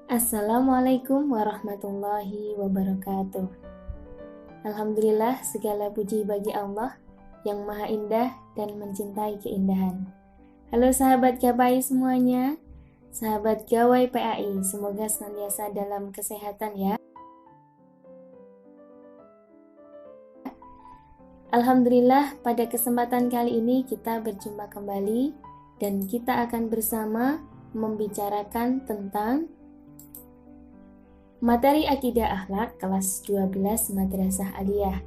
Assalamualaikum warahmatullahi wabarakatuh. Alhamdulillah, segala puji bagi Allah yang maha indah dan mencintai keindahan. Halo sahabat Gapai semuanya, sahabat Gawai PAI, semoga senantiasa dalam kesehatan ya. Alhamdulillah, pada kesempatan kali ini kita berjumpa kembali dan kita akan bersama membicarakan tentang materi Akidah Akhlak kelas 12 Madrasah Aliyah.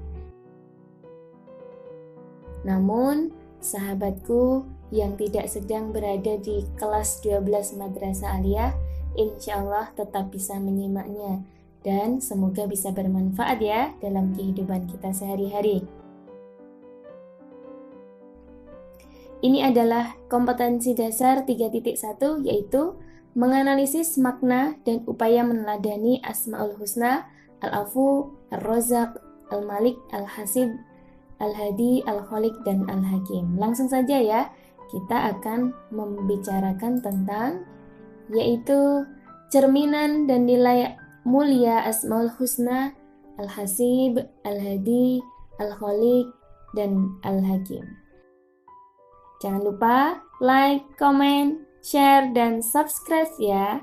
Namun, sahabatku yang tidak sedang berada di kelas 12 Madrasah Aliyah, insya Allah tetap bisa menyimaknya dan semoga bisa bermanfaat ya dalam kehidupan kita sehari-hari. Ini adalah kompetensi dasar 3.1, yaitu menganalisis makna dan upaya meneladani Asmaul Husna, Al-Afu, Ar-Razzaq, Al-Malik, Al-Hasib, Al-Hadi, Al-Khaliq, dan Al-Hakim. Langsung saja ya, kita akan membicarakan tentang yaitu cerminan dan nilai mulia Asmaul Husna, Al-Hasib, Al-Hadi, Al-Khaliq, dan Al-Hakim. Jangan lupa like, comment, share, dan subscribe ya.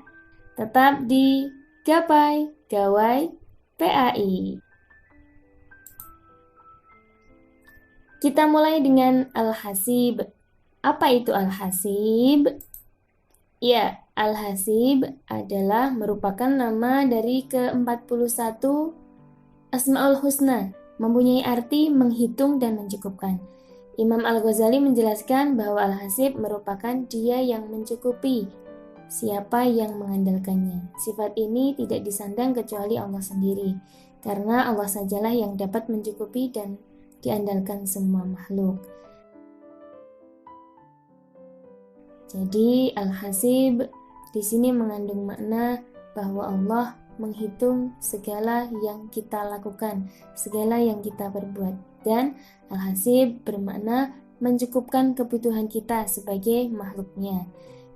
Tetap di Gapai Gawai PAI. Kita mulai dengan Al-Hasib. Apa itu Al-Hasib? Ya, Al-Hasib adalah merupakan nama dari ke-41 Asmaul Husna, mempunyai arti menghitung dan mencukupkan. Imam Al-Ghazali menjelaskan bahwa Al-Hasib merupakan dia yang mencukupi siapa yang mengandalkannya. Sifat ini tidak disandang kecuali Allah sendiri, karena Allah sajalah yang dapat mencukupi dan diandalkan semua makhluk. Jadi Al-Hasib di sini mengandung makna bahwa Allah menghitung segala yang kita lakukan, segala yang kita perbuat. Dan Al-Hasib bermakna mencukupkan kebutuhan kita sebagai makhluknya.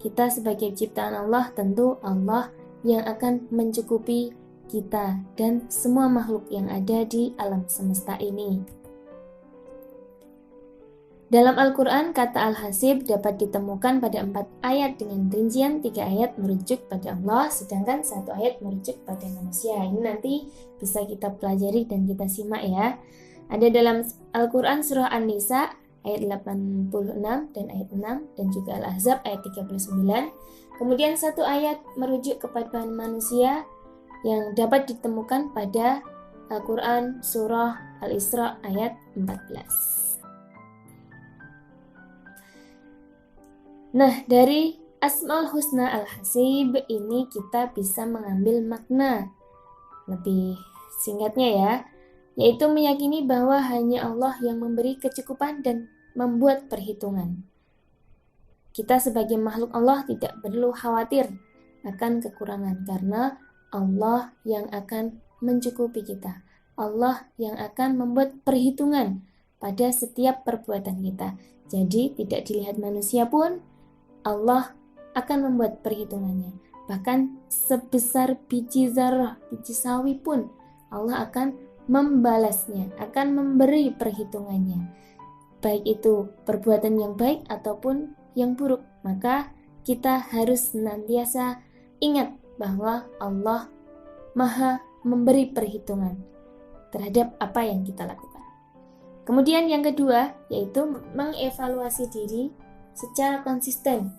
Kita sebagai ciptaan Allah, tentu Allah yang akan mencukupi kita dan semua makhluk yang ada di alam semesta ini. Dalam Al-Quran, kata Al-Hasib dapat ditemukan pada 4 ayat dengan rincian 3 ayat merujuk pada Allah, sedangkan 1 ayat merujuk pada manusia. Ini nanti bisa kita pelajari dan kita simak ya. Ada dalam Al-Quran surah An-Nisa ayat 86 dan ayat 6 dan juga Al-Ahzab ayat 39. Kemudian 1 ayat merujuk kepada manusia yang dapat ditemukan pada Al-Quran surah Al-Isra ayat 14. Nah, dari Asmaul Husna Al-Hasib ini kita bisa mengambil makna. Lebih singkatnya ya, yaitu meyakini bahwa hanya Allah yang memberi kecukupan dan membuat perhitungan. Kita sebagai makhluk Allah tidak perlu khawatir akan kekurangan, karena Allah yang akan mencukupi kita. Allah yang akan membuat perhitungan pada setiap perbuatan kita. Jadi tidak dilihat manusia pun, Allah akan membuat perhitungannya. Bahkan sebesar biji zarah, biji sawi pun Allah akan membalasnya, akan memberi perhitungannya, baik itu perbuatan yang baik ataupun yang buruk. Maka kita harus senantiasa ingat bahwa Allah maha memberi perhitungan terhadap apa yang kita lakukan. Kemudian yang kedua, yaitu mengevaluasi diri secara konsisten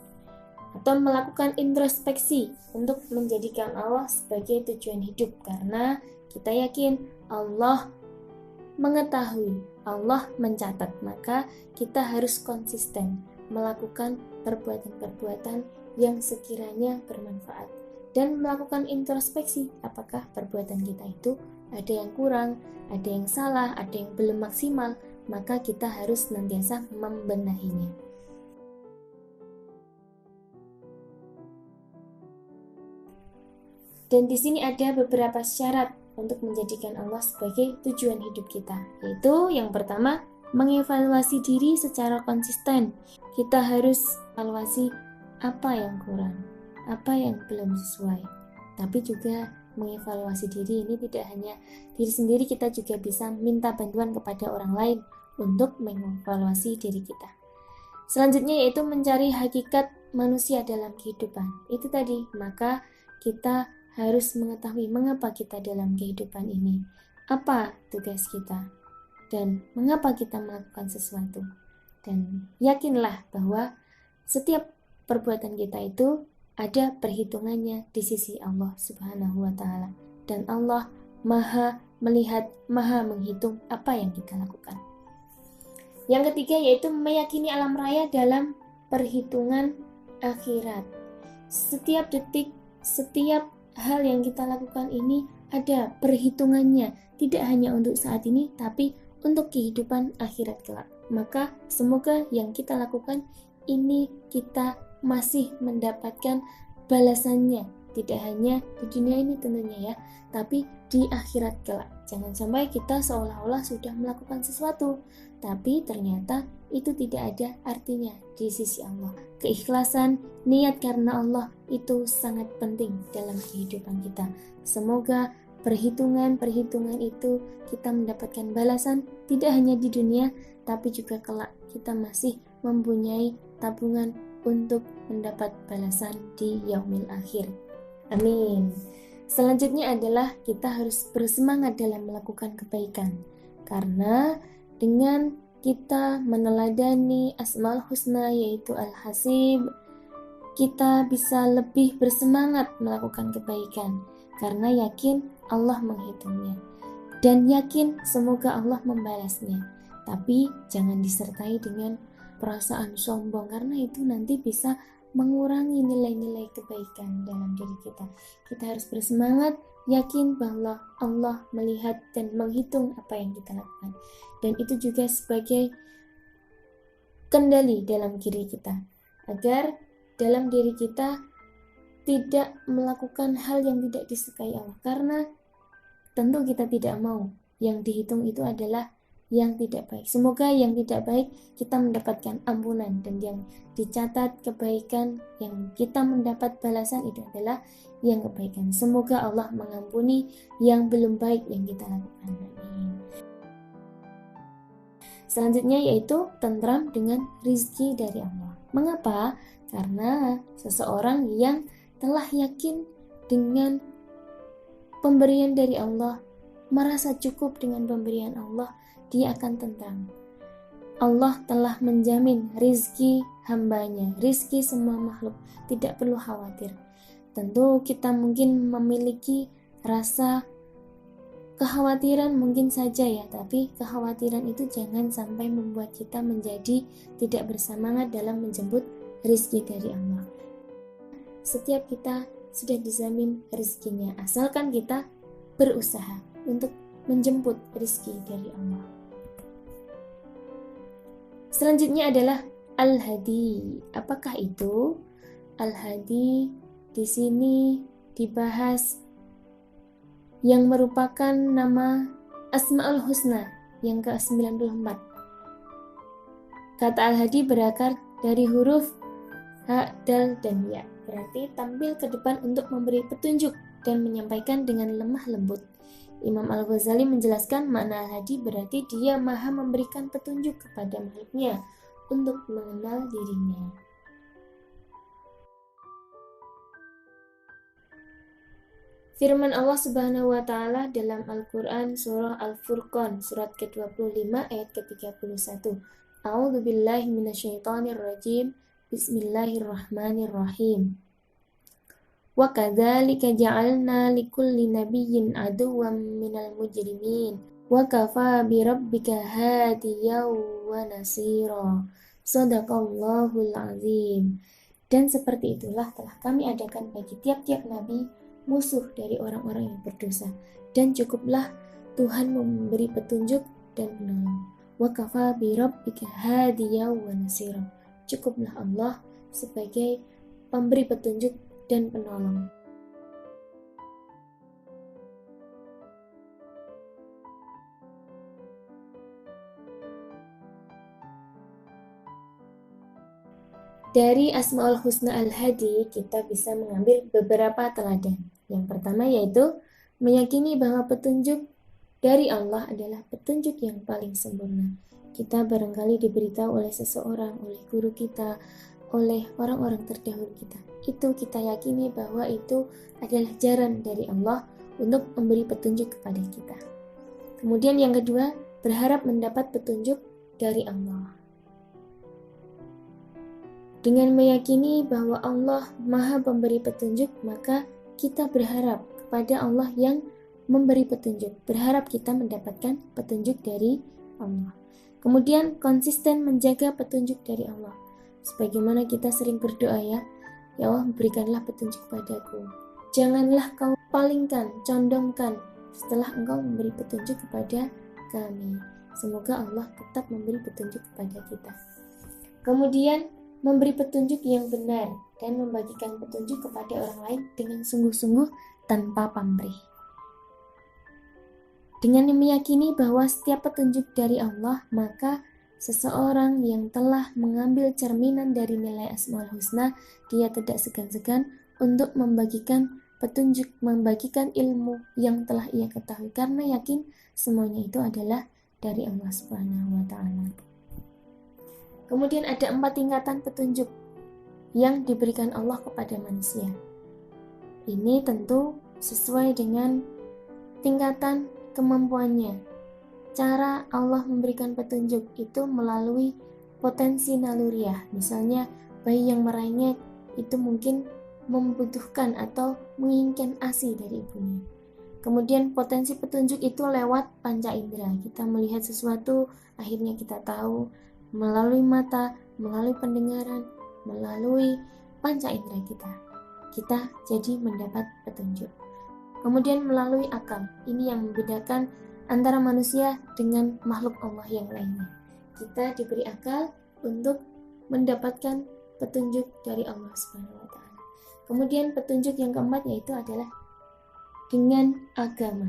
atau melakukan introspeksi untuk menjadikan Allah sebagai tujuan hidup, karena kita yakin Allah mengetahui, Allah mencatat, maka kita harus konsisten melakukan perbuatan-perbuatan yang sekiranya bermanfaat dan melakukan introspeksi apakah perbuatan kita itu ada yang kurang, ada yang salah, ada yang belum maksimal, maka kita harus senantiasa membenahinya. Dan di sini ada beberapa syarat untuk menjadikan Allah sebagai tujuan hidup kita, yaitu yang pertama, mengevaluasi diri secara konsisten. Kita harus evaluasi apa yang kurang, apa yang belum sesuai, tapi juga mengevaluasi diri. Ini tidak hanya diri sendiri, kita juga bisa minta bantuan kepada orang lain untuk mengevaluasi diri kita. Selanjutnya yaitu mencari hakikat manusia dalam kehidupan. Itu tadi, maka kita harus mengetahui mengapa kita dalam kehidupan ini, apa tugas kita, dan mengapa kita melakukan sesuatu. Dan yakinlah bahwa setiap perbuatan kita itu ada perhitungannya di sisi Allah Subhanahu wa Ta'ala, dan Allah Maha melihat, Maha menghitung apa yang kita lakukan. Yang ketiga yaitu meyakini alam raya dalam perhitungan akhirat. Setiap detik, setiap hal yang kita lakukan ini ada perhitungannya, tidak hanya untuk saat ini, tapi untuk kehidupan akhirat kelak. Maka semoga yang kita lakukan ini kita masih mendapatkan balasannya, tidak hanya di dunia ini tentunya ya, tapi di akhirat kelak. Jangan sampai kita seolah-olah sudah melakukan sesuatu, tapi ternyata itu tidak ada artinya di sisi Allah. Keikhlasan, niat karena Allah itu sangat penting dalam kehidupan kita. Semoga perhitungan-perhitungan itu kita mendapatkan balasan tidak hanya di dunia, tapi juga kelak kita masih mempunyai tabungan untuk mendapat balasan di yaumil akhir. Amin. Selanjutnya adalah kita harus bersemangat dalam melakukan kebaikan, karena dengan kita meneladani Asmaul Husna yaitu Al-Hasib, kita bisa lebih bersemangat melakukan kebaikan karena yakin Allah menghitungnya dan yakin semoga Allah membalasnya. Tapi jangan disertai dengan perasaan sombong, karena itu nanti bisa mengurangi nilai-nilai kebaikan dalam diri kita. Kita harus bersemangat, yakin bahwa Allah melihat dan menghitung apa yang kita lakukan. Dan itu juga sebagai kendali dalam diri kita, agar dalam diri kita tidak melakukan hal yang tidak disukai Allah. Karena tentu kita tidak mau yang dihitung itu adalah yang tidak baik. Semoga yang tidak baik kita mendapatkan ampunan, dan yang dicatat kebaikan yang kita mendapat balasan itu adalah yang kebaikan. Semoga Allah mengampuni yang belum baik yang kita lakukan. Amin. Selanjutnya yaitu tentram dengan rizki dari Allah. Mengapa? Karena seseorang yang telah yakin dengan pemberian dari Allah, merasa cukup dengan pemberian Allah, dia akan tentram. Allah telah menjamin rizki hambanya, rizki semua makhluk, tidak perlu khawatir. Tentu kita mungkin memiliki rasa kekhawatiran mungkin saja ya, tapi kekhawatiran itu jangan sampai membuat kita menjadi tidak bersemangat dalam menjemput rizki dari Allah. Setiap kita sudah dijamin rizkinya, asalkan kita berusaha untuk menjemput rizki dari Allah. Selanjutnya adalah Al-Hadi. Apakah itu? Al-Hadi di sini dibahas yang merupakan nama Asmaul Husna yang ke-94. Kata Al-Hadi berakar dari huruf Ha, Dal, dan Ya. Berarti tampil ke depan untuk memberi petunjuk dan menyampaikan dengan lemah lembut. Imam Al-Ghazali menjelaskan makna Al-Hadi berarti dia maha memberikan petunjuk kepada makhluknya untuk mengenal dirinya. Firman Allah Subhanahu wa Ta'ala dalam Al-Quran surah Al-Furqan surat ke-25 ayat ke-31. A'udzu billahi minasyaitonir rajim. Bismillahirrahmanirrahim. Wa kadzalika ja'alna likulli nabiyyin aduwwan minal mujrimin wa kafa bi rabbika hadiyan wa nasira. Shadaqallahul azim. Dan seperti itulah telah kami adakan bagi tiap-tiap nabi musuh dari orang-orang yang berdosa, dan cukuplah Tuhan memberi petunjuk dan penolong. Wa kafa bi rabbika hadiyan wa nasira. Cukuplah Allah sebagai pemberi petunjuk dan penolong. Dari Asmaul Husna Al-Hadi kita bisa mengambil beberapa teladan. Yang pertama yaitu meyakini bahwa petunjuk dari Allah adalah petunjuk yang paling sempurna. Kita barangkali diberitahu oleh seseorang, oleh guru kita, oleh orang-orang terdahulu kita. Itu kita yakini bahwa itu adalah jalan dari Allah untuk memberi petunjuk kepada kita. Kemudian yang kedua, berharap mendapat petunjuk dari Allah. Dengan meyakini bahwa Allah Maha Pemberi petunjuk, maka kita berharap kepada Allah yang memberi petunjuk, berharap kita mendapatkan petunjuk dari Allah. Kemudian konsisten menjaga petunjuk dari Allah. Sebagaimana kita sering berdoa ya Allah berikanlah petunjuk padaku. Janganlah kau palingkan, condongkan setelah engkau memberi petunjuk kepada kami. Semoga Allah tetap memberi petunjuk kepada kita. Kemudian memberi petunjuk yang benar dan membagikan petunjuk kepada orang lain dengan sungguh-sungguh tanpa pamrih. Dengan meyakini bahwa setiap petunjuk dari Allah, maka seseorang yang telah mengambil cerminan dari nilai Asmaul Husna, dia tidak segan-segan untuk membagikan petunjuk, membagikan ilmu yang telah ia ketahui, karena yakin semuanya itu adalah dari Allah Subhanahu wa Ta'ala. Kemudian ada 4 tingkatan petunjuk yang diberikan Allah kepada manusia. Ini tentu sesuai dengan tingkatan kemampuannya. Cara Allah memberikan petunjuk itu melalui potensi naluriah. Misalnya bayi yang merengek itu mungkin membutuhkan atau menginginkan ASI dari ibunya. Kemudian potensi petunjuk itu lewat panca indera. Kita melihat sesuatu, akhirnya kita tahu melalui mata, melalui pendengaran, melalui panca indera kita. Kita jadi mendapat petunjuk. Kemudian melalui akal, ini yang membedakan antara manusia dengan makhluk Allah yang lainnya. Kita diberi akal untuk mendapatkan petunjuk dari Allah Subhanahu wa Ta'ala. Kemudian petunjuk yang keempat yaitu adalah dengan agama.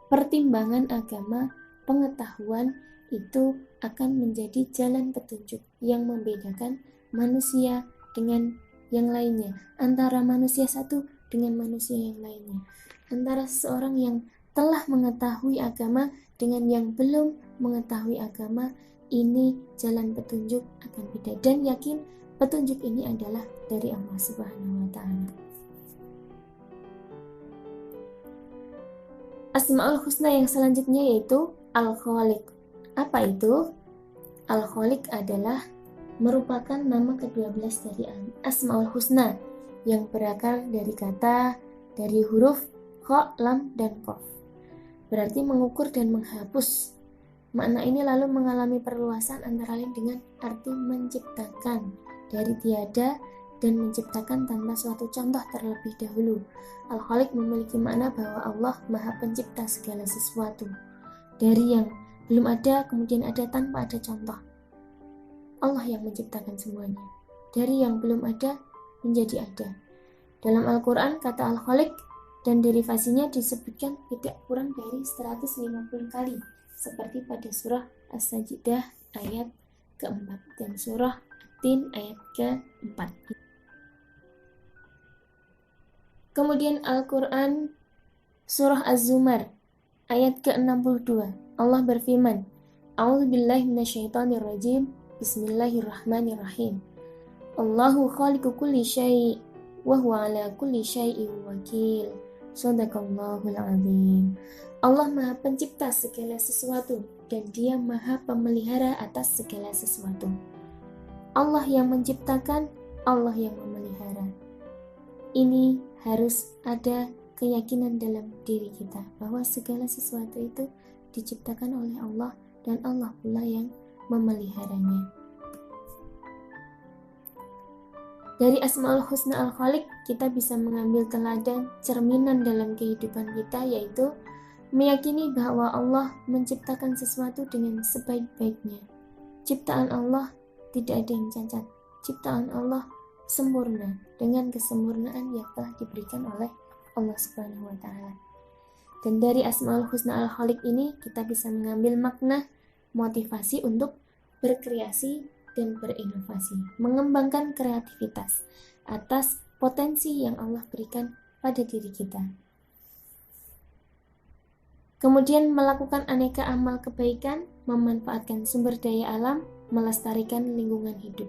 Pertimbangan agama, pengetahuan itu akan menjadi jalan petunjuk yang membedakan manusia dengan yang lainnya, antara manusia satu dengan manusia yang lainnya, antara seseorang yang telah mengetahui agama dengan yang belum mengetahui agama. Ini jalan petunjuk akan beda, dan yakin petunjuk ini adalah dari Allah Subhanahu wa Ta'ala. Asmaul Husna yang selanjutnya yaitu Al-Khaliq. Apa itu? Al-Khaliq adalah merupakan nama ke-12 dari Asmaul Husna yang berakar dari huruf kha, lam, dan qaf. Berarti mengukur dan menghapus. Makna ini lalu mengalami perluasan antara lain dengan arti menciptakan dari tiada dan menciptakan tanpa suatu contoh terlebih dahulu. Al-Khaliq memiliki makna bahwa Allah Maha Pencipta segala sesuatu. Dari yang belum ada kemudian ada tanpa ada contoh. Allah yang menciptakan semuanya. Dari yang belum ada menjadi ada. Dalam Al-Quran kata Al-Khaliq dan derivasinya disebutkan tidak kurang dari 150 kali, seperti pada surah As-Sajdah ayat ke-4 dan surah At-Tin ayat ke-4. Kemudian Al-Quran surah Az-Zumar ayat ke-62, Allah berfirman, A'udzubillahi minasyaitonirrajim, Bismillahirrahmanirrahim. Allahu khaliqu kulli syai' wa huwa ala kulli syai'in wakil. Shadaqallahul azim. Allah Maha Pencipta segala sesuatu dan Dia Maha Pemelihara atas segala sesuatu. Allah yang menciptakan, Allah yang memelihara. Ini harus ada keyakinan dalam diri kita bahwa segala sesuatu itu diciptakan oleh Allah dan Allah pula yang memeliharanya. Dari Asmaul Husna Al-Khaliq kita bisa mengambil teladan cerminan dalam kehidupan kita, yaitu meyakini bahwa Allah menciptakan sesuatu dengan sebaik-baiknya. Ciptaan Allah tidak ada yang cacat. Ciptaan Allah sempurna dengan kesempurnaan yang telah diberikan oleh Allah Subhanahu wa Ta'ala. Dan dari Asmaul Husna Al-Khaliq ini kita bisa mengambil makna motivasi untuk berkreasi dan berinovasi, mengembangkan kreativitas atas potensi yang Allah berikan pada diri kita. Kemudian melakukan aneka amal kebaikan, memanfaatkan sumber daya alam, melestarikan lingkungan hidup.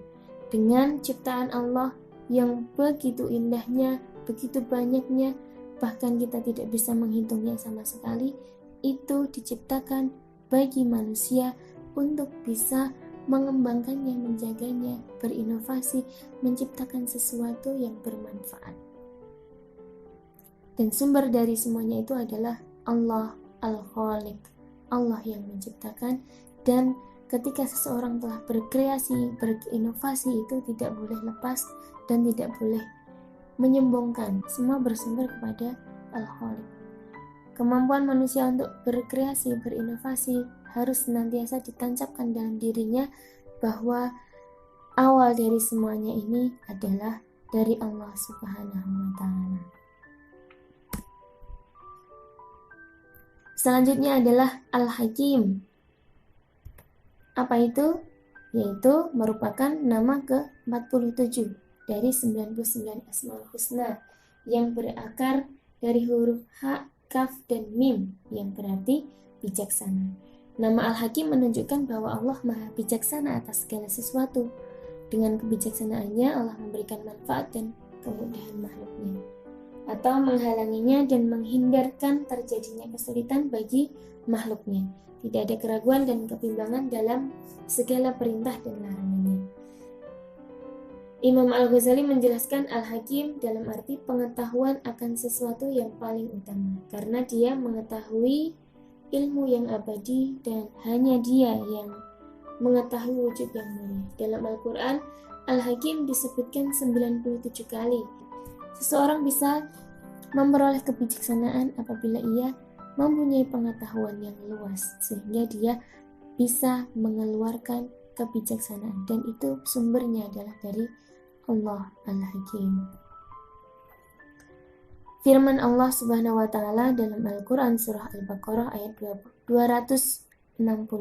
Dengan ciptaan Allah yang begitu indahnya, begitu banyaknya, bahkan kita tidak bisa menghitungnya sama sekali, itu diciptakan bagi manusia untuk bisa mengembangkannya, menjaganya, berinovasi, menciptakan sesuatu yang bermanfaat. Dan sumber dari semuanya itu adalah Allah Al-Khaliq, Allah yang menciptakan. Dan ketika seseorang telah berkreasi, berinovasi, itu tidak boleh lepas dan tidak boleh menyombongkan. Semua bersumber kepada Al-Khaliq. Kemampuan manusia untuk berkreasi, berinovasi harus senantiasa ditancapkan dalam dirinya bahwa awal dari semuanya ini adalah dari Allah Subhanahu wa Ta'ala. Selanjutnya adalah Al-Hakim. Apa itu? Yaitu merupakan nama ke-47 dari 99 Asmaul Husna yang berakar dari huruf Ha, Kaf, dan Mim yang berarti bijaksana. Nama Al-Hakim menunjukkan bahwa Allah Maha Bijaksana atas segala sesuatu. Dengan kebijaksanaannya Allah memberikan manfaat dan kemudahan makhluknya, atau menghalanginya dan menghindarkan terjadinya kesulitan bagi makhluknya. Tidak ada keraguan dan kebimbangan dalam segala perintah dan larangannya. Imam Al-Ghazali menjelaskan Al-Hakim dalam arti pengetahuan akan sesuatu yang paling utama, karena dia mengetahui ilmu yang abadi dan hanya dia yang mengetahui wujud yang mulia. Dalam Al-Quran, Al-Hakim disebutkan 97 kali. Seseorang bisa memperoleh kebijaksanaan apabila ia mempunyai pengetahuan yang luas, sehingga dia bisa mengeluarkan kebijaksanaan, dan itu sumbernya adalah dari Allah Al-Hakim. Firman Allah Subhanahu wa Ta'ala dalam Al-Quran surah Al-Baqarah ayat 269.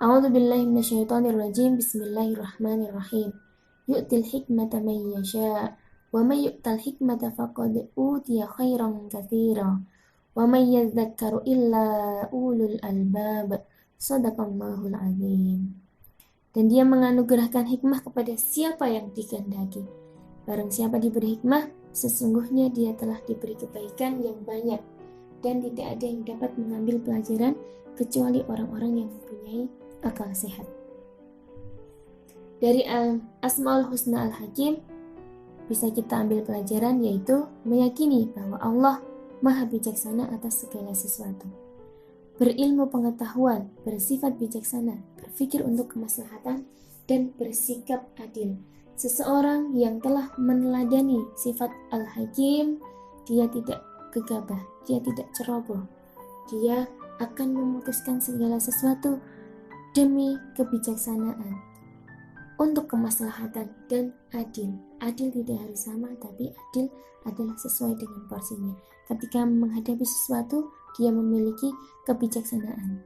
A'udzu billahi minasyaitonir rajim. Bismillahirrahmanirrahim. Yu'til hikmata man yasha' wa may yu'tal hikmata faqad utiya khairan katsira wa may yadhakkaru illa ulul albab. Shadaqallahul azim. Dan dia menganugerahkan hikmah kepada siapa yang dikehendaki. Barang siapa diberi hikmah, sesungguhnya dia telah diberi kebaikan yang banyak, dan tidak ada yang dapat mengambil pelajaran kecuali orang-orang yang mempunyai akal sehat. Dari Asmaul Husna Al-Hakim bisa kita ambil pelajaran, yaitu meyakini bahwa Allah Maha Bijaksana atas segala sesuatu. Berilmu pengetahuan, bersifat bijaksana, berpikir untuk kemaslahatan, dan bersikap adil. Seseorang yang telah meneladani sifat Al-Hakim, dia tidak gegabah, dia tidak ceroboh. Dia akan memutuskan segala sesuatu demi kebijaksanaan, untuk kemaslahatan dan adil. Adil tidak harus sama, tapi adil adalah sesuai dengan porsinya. Ketika menghadapi sesuatu, dia memiliki kebijaksanaan.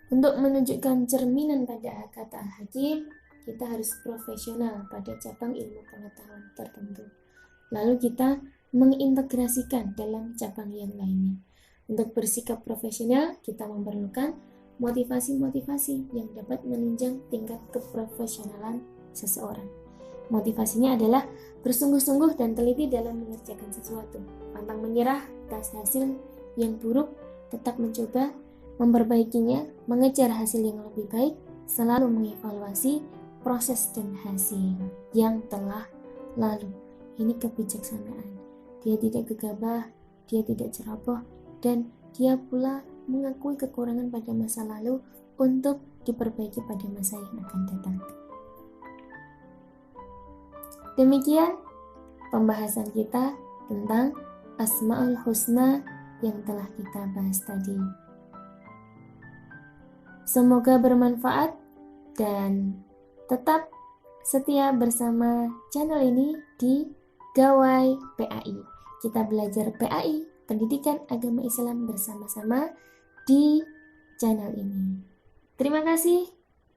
Untuk menunjukkan cerminan pada kata Al-Hakim, kita harus profesional pada cabang ilmu pengetahuan tertentu. Lalu kita mengintegrasikan dalam cabang yang lainnya. Untuk bersikap profesional, kita memerlukan motivasi-motivasi yang dapat menunjang tingkat keprofesionalan seseorang. Motivasinya adalah bersungguh-sungguh dan teliti dalam mengerjakan sesuatu, pantang menyerah atas hasil yang buruk, tetap mencoba memperbaikinya, mengejar hasil yang lebih baik, selalu mengevaluasi proses dan hasil yang telah lalu. Ini kebijaksanaan. Dia tidak gegabah, dia tidak ceroboh, dan dia pula mengakui kekurangan pada masa lalu untuk diperbaiki pada masa yang akan datang. Demikian pembahasan kita tentang Asmaul Husna yang telah kita bahas tadi. Semoga bermanfaat dan tetap setia bersama channel ini di Gawai PAI. Kita belajar PAI, Pendidikan Agama Islam bersama-sama di channel ini. Terima kasih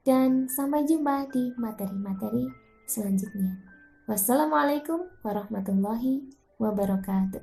dan sampai jumpa di materi-materi selanjutnya. Wassalamualaikum warahmatullahi wabarakatuh.